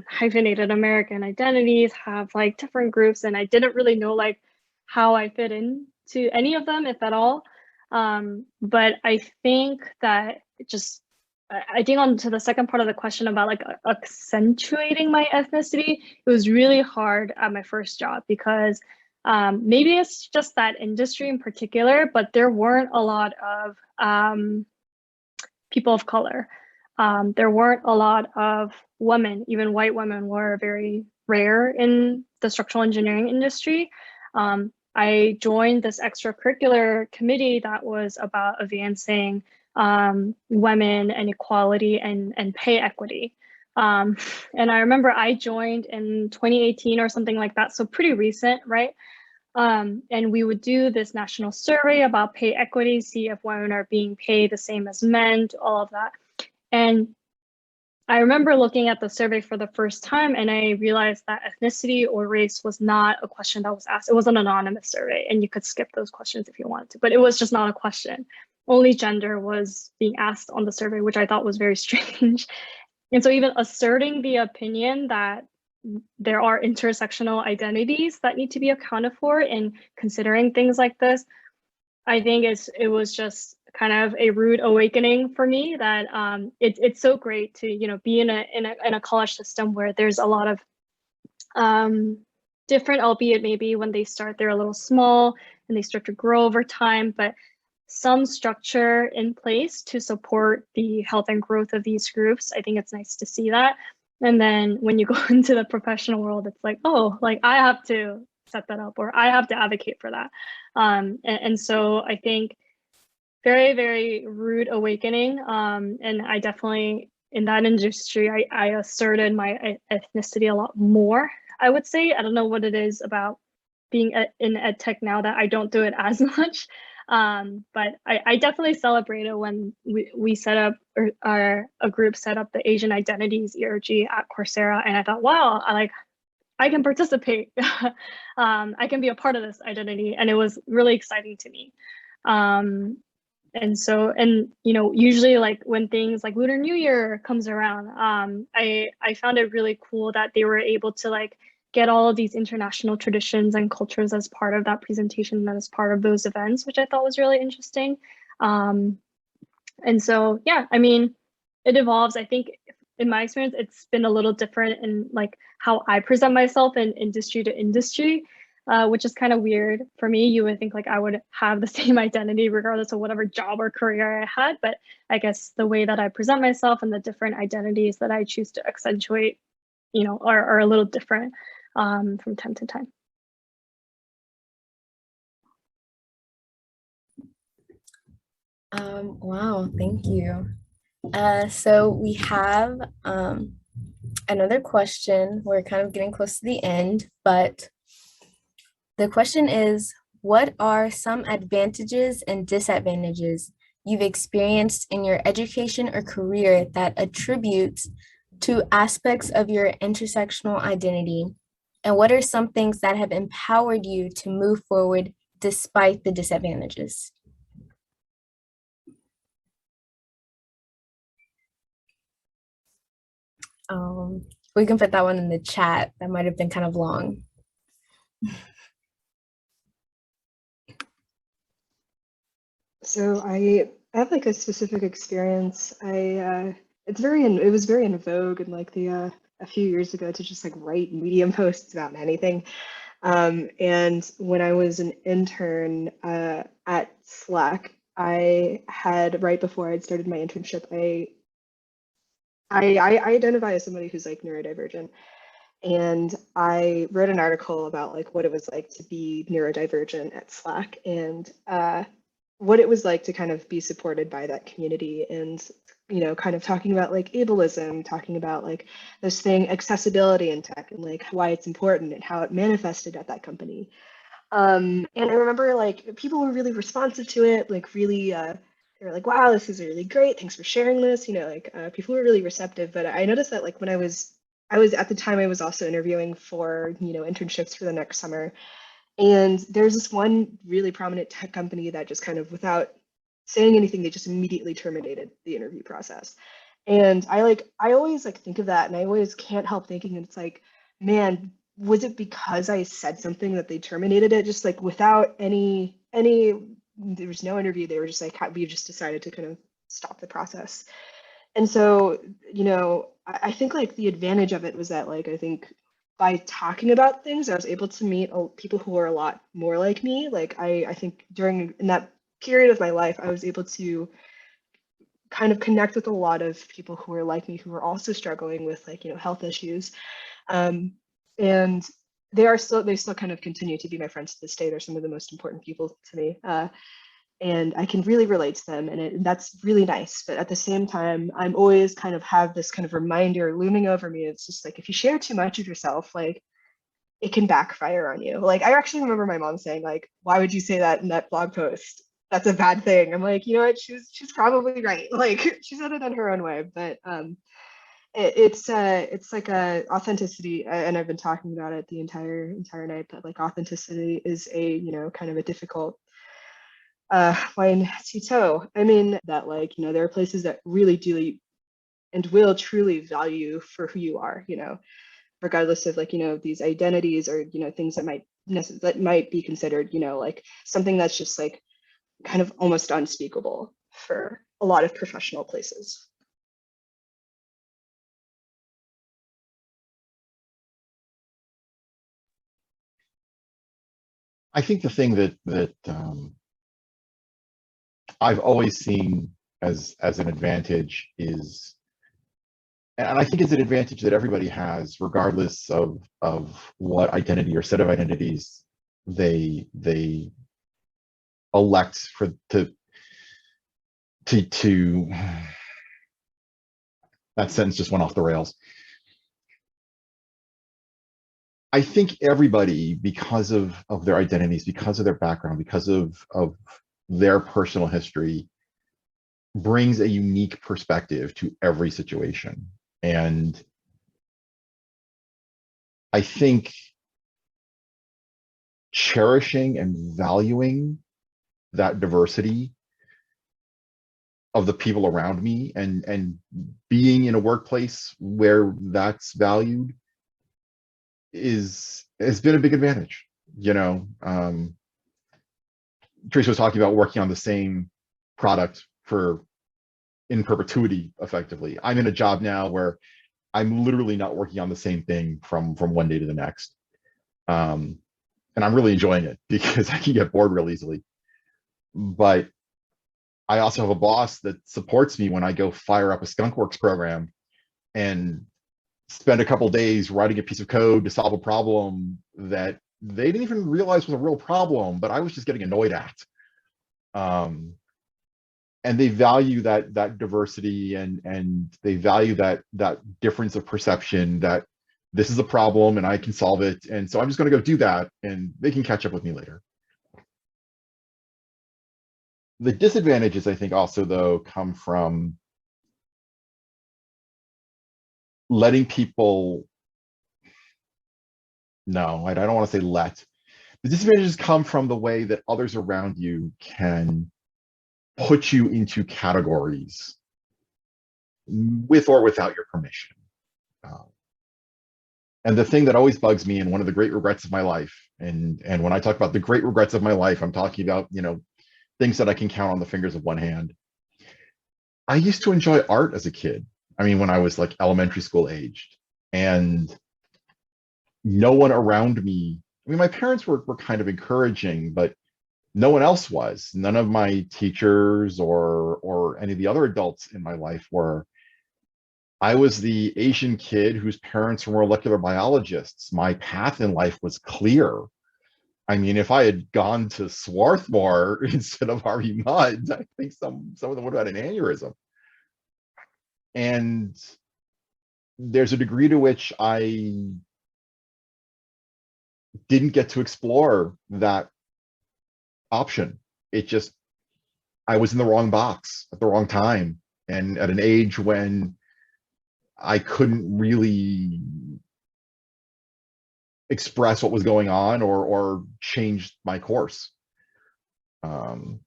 F: hyphenated American identities have like different groups, and I didn't really know like how I fit in to any of them, if at all. But I think that I think on to the second part of the question about like accentuating my ethnicity, it was really hard at my first job because maybe it's just that industry in particular, but there weren't a lot of people of color. There weren't a lot of women, even white women were very rare in the structural engineering industry. I joined this extracurricular committee that was about advancing women and equality and pay equity. And I remember I joined in 2018 or something like that, so pretty recent, right? And we would do this national survey about pay equity, see if women are being paid the same as men, all of that. And I remember looking at the survey for the first time and I realized that ethnicity or race was not a question that was asked. It was an anonymous survey and you could skip those questions if you wanted to, but it was just not a question. Only gender was being asked on the survey, which I thought was very strange. And so even asserting the opinion that there are intersectional identities that need to be accounted for in considering things like this, I think it was just kind of a rude awakening for me that it's so great to be in a college system where there's a lot of different, albeit maybe when they start they're a little small and they start to grow over time, but some structure in place to support the health and growth of these groups. I think it's nice to see that. And then when you go into the professional world, it's like, oh, like I have to set that up, or I have to advocate for that. And so I think very, very rude awakening. And I definitely, in that industry, I asserted my ethnicity a lot more, I would say. I don't know what it is about being in ed tech now that I don't do it as much. But I definitely celebrated when we set up, or a group set up the Asian Identities ERG at Coursera. And I thought, wow, I can participate. I can be a part of this identity. And it was really exciting to me. And so, and usually like when things like Lunar New Year comes around, I found it really cool that they were able to like get all of these international traditions and cultures as part of that presentation and as part of those events, which I thought was really interesting. And so, yeah, I mean, it evolves. I think in my experience, it's been a little different in like how I present myself in industry to industry, which is kind of weird for me. You would think like I would have the same identity regardless of whatever job or career I had, but I guess the way that I present myself and the different identities that I choose to accentuate, are a little different from time to time.
C: Wow, thank you. So we have another question. We're kind of getting close to the end, but the question is, what are some advantages and disadvantages you've experienced in your education or career that attributes to aspects of your intersectional identity? And what are some things that have empowered you to move forward despite the disadvantages? We can put that one in the chat. That might have been kind of long.
D: So I have like a specific experience. It was very in vogue in like a few years ago to just like write Medium posts about anything. And when I was an intern at Slack, I had, right before I'd started my internship, I identify as somebody who's like neurodivergent. And I wrote an article about like what it was like to be neurodivergent at Slack, and what it was like to kind of be supported by that community, and kind of talking about like ableism, talking about like this thing, accessibility in tech, and like why it's important and how it manifested at that company. And I remember like people were really responsive to it, like really they were like, wow, this is really great, thanks for sharing this, people were really receptive. But I noticed that like when I was at the time, I was also interviewing for internships for the next summer, and there's this one really prominent tech company that just kind of, without saying anything, they just immediately terminated the interview process. And I always like think of that, and I always can't help thinking, it's like, man, was it because I said something that they terminated it? Just like without any there was no interview, they were just like, we just decided to kind of stop the process. And so, I think like the advantage of it was that like, I think by talking about things, I was able to meet people who were a lot more like me. Like I think in that period of my life, I was able to kind of connect with a lot of people who were like me, who were also struggling with like, health issues. And they still kind of continue to be my friends to this day. They're some of the most important people to me. And I can really relate to them, and that's really nice. But at the same time, I'm always kind of have this kind of reminder looming over me. It's just like, if you share too much of yourself, like it can backfire on you. Like I actually remember my mom saying like, why would you say that in that blog post? That's a bad thing. I'm like, you know what? She's probably right. Like she said it in her own way, but it's like a authenticity, and I've been talking about it the entire night. But like authenticity is a kind of a difficult line to toe. I mean that like there are places that really do and will truly value for who you are, regardless of like these identities or things that might be considered like something that's just like kind of almost unspeakable for a lot of professional places.
E: I think the thing that I've always seen as an advantage is, and I think it's an advantage that everybody has, regardless of what identity or set of identities they elect for to that sentence just went off the rails. I think everybody, because of their identities, because of their background, because of their personal history, brings a unique perspective to every situation. And I think cherishing and valuing that diversity of the people around me and being in a workplace where that's valued has been a big advantage. You know, Teresa was talking about working on the same product in perpetuity, effectively. I'm in a job now where I'm literally not working on the same thing from one day to the next. And I'm really enjoying it because I can get bored real easily. But I also have a boss that supports me when I go fire up a skunkworks program and spend a couple days writing a piece of code to solve a problem that they didn't even realize was a real problem, but I was just getting annoyed at. And they value that diversity and they value that difference of perception, that this is a problem and I can solve it. And so I'm just going to go do that and they can catch up with me later. The disadvantages, I think, also, though, come from letting people, no, I don't want to say let. The disadvantages come from the way that others around you can put you into categories with or without your permission. And the thing that always bugs me, and one of the great regrets of my life, and when I talk about the great regrets of my life, I'm talking about, you know, things that I can count on the fingers of one hand. I used to enjoy art as a kid. I mean, when I was like elementary school aged, and no one around me, I mean, my parents were kind of encouraging, but no one else was. None of my teachers or any of the other adults in my life were. I was the Asian kid whose parents were molecular biologists. My path in life was clear. I mean, if I had gone to Swarthmore instead of Harvey Mudd, I think some of them would have had an aneurysm. And there's a degree to which I didn't get to explore that option. It just, I was in the wrong box at the wrong time and at an age when I couldn't really express what was going on or change my course. And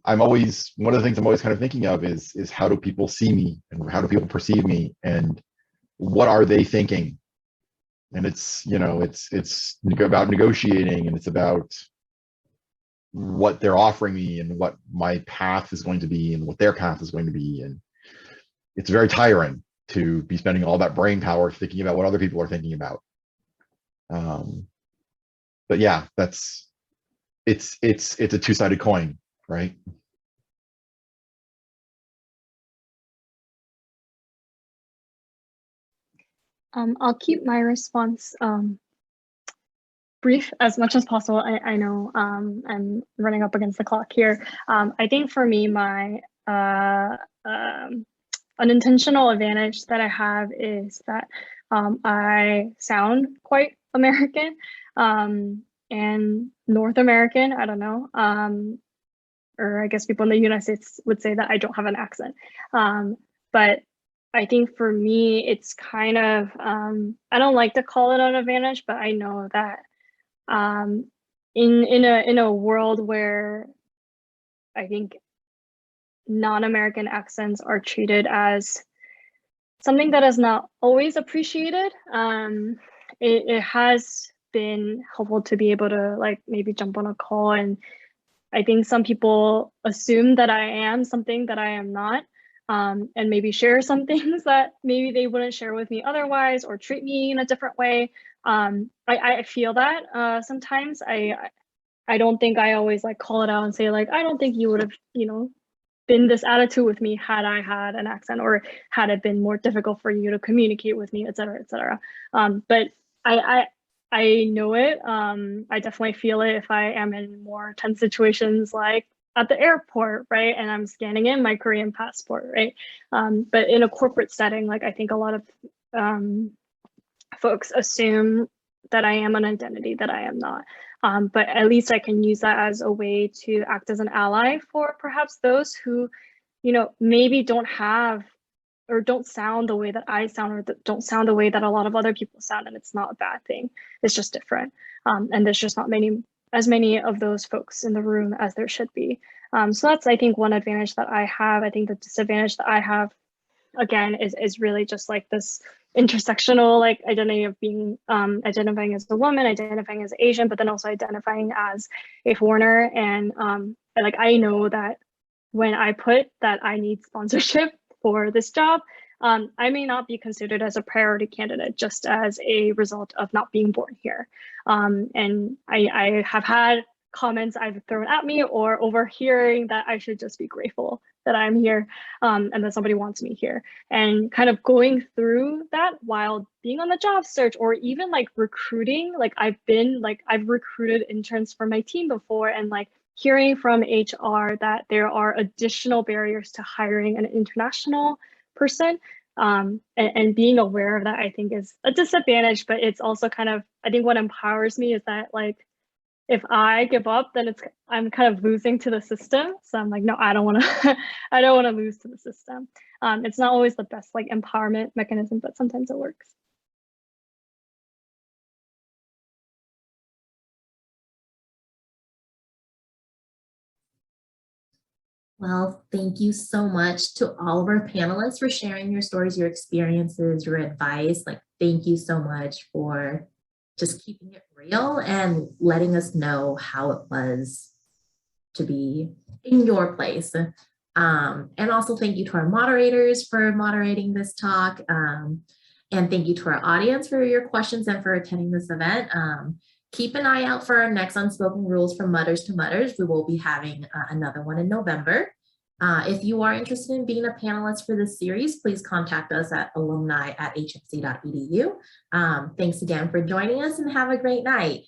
E: I'm always, one of the things I'm always kind of thinking of is how do people see me and how do people perceive me and what are they thinking? And it's, you know, it's about negotiating, and it's about what they're offering me and what my path is going to be and what their path is going to be. And it's very tiring to be spending all that brain power thinking about what other people are thinking about. But yeah, it's a two-sided coin, right?
F: I'll keep my response brief as much as possible. I know I'm running up against the clock here. I think for me, my unintentional advantage that I have is that I sound quite American and North American. I don't know. Or I guess people in the United States would say that I don't have an accent. But I think for me, it's kind of, I don't like to call it an advantage, but I know that in a world where I think non-American accents are treated as something that is not always appreciated, it has been helpful to be able to like maybe jump on a call, and I think some people assume that I am something that I am not, and maybe share some things that maybe they wouldn't share with me otherwise, or treat me in a different way. I feel that sometimes I I don't think I always like call it out and say like, I don't think you would have, you know, been this attitude with me had I had an accent, or had it been more difficult for you to communicate with me, et cetera, et cetera. But I know it. I definitely feel it if I am in more tense situations, like at the airport, right? And I'm scanning in my Korean passport, right? But in a corporate setting, like I think a lot of folks assume that I am an identity that I am not. But at least I can use that as a way to act as an ally for perhaps those who, you know, maybe don't have or don't sound the way that I sound, or don't sound the way that a lot of other people sound. And it's not a bad thing. It's just different. And there's just not as many of those folks in the room as there should be. So that's, I think, one advantage that I have. I think the disadvantage that I have, again, is really just like this intersectional like identity of being identifying as a woman, identifying as Asian, but then also identifying as a foreigner. And like I know that when I put that I need sponsorship for this job, I may not be considered as a priority candidate just as a result of not being born here. And I have had comments either thrown at me or overhearing that I should just be grateful that I'm here and that somebody wants me here. And kind of going through that while being on the job search, or even like recruiting, like I've recruited interns for my team before, and like hearing from HR that there are additional barriers to hiring an international person, and being aware of that, I think, is a disadvantage. But it's also kind of, I think what empowers me is that like, if I give up, then I'm kind of losing to the system. So I'm like, no, I don't want to, I don't want to lose to the system. It's not always the best like empowerment mechanism, but sometimes it works.
A: Well, thank you so much to all of our panelists for sharing your stories, your experiences, your advice. Like, thank you so much for just keeping it real and letting us know how it was to be in your place. And also thank you to our moderators for moderating this talk. And thank you to our audience for your questions and for attending this event. Keep an eye out for our next Unspoken Rules from Mutters to Mutters. We will be having another one in November. If you are interested in being a panelist for this series, please contact us at alumni@hmc.edu. Thanks again for joining us, and have a great night.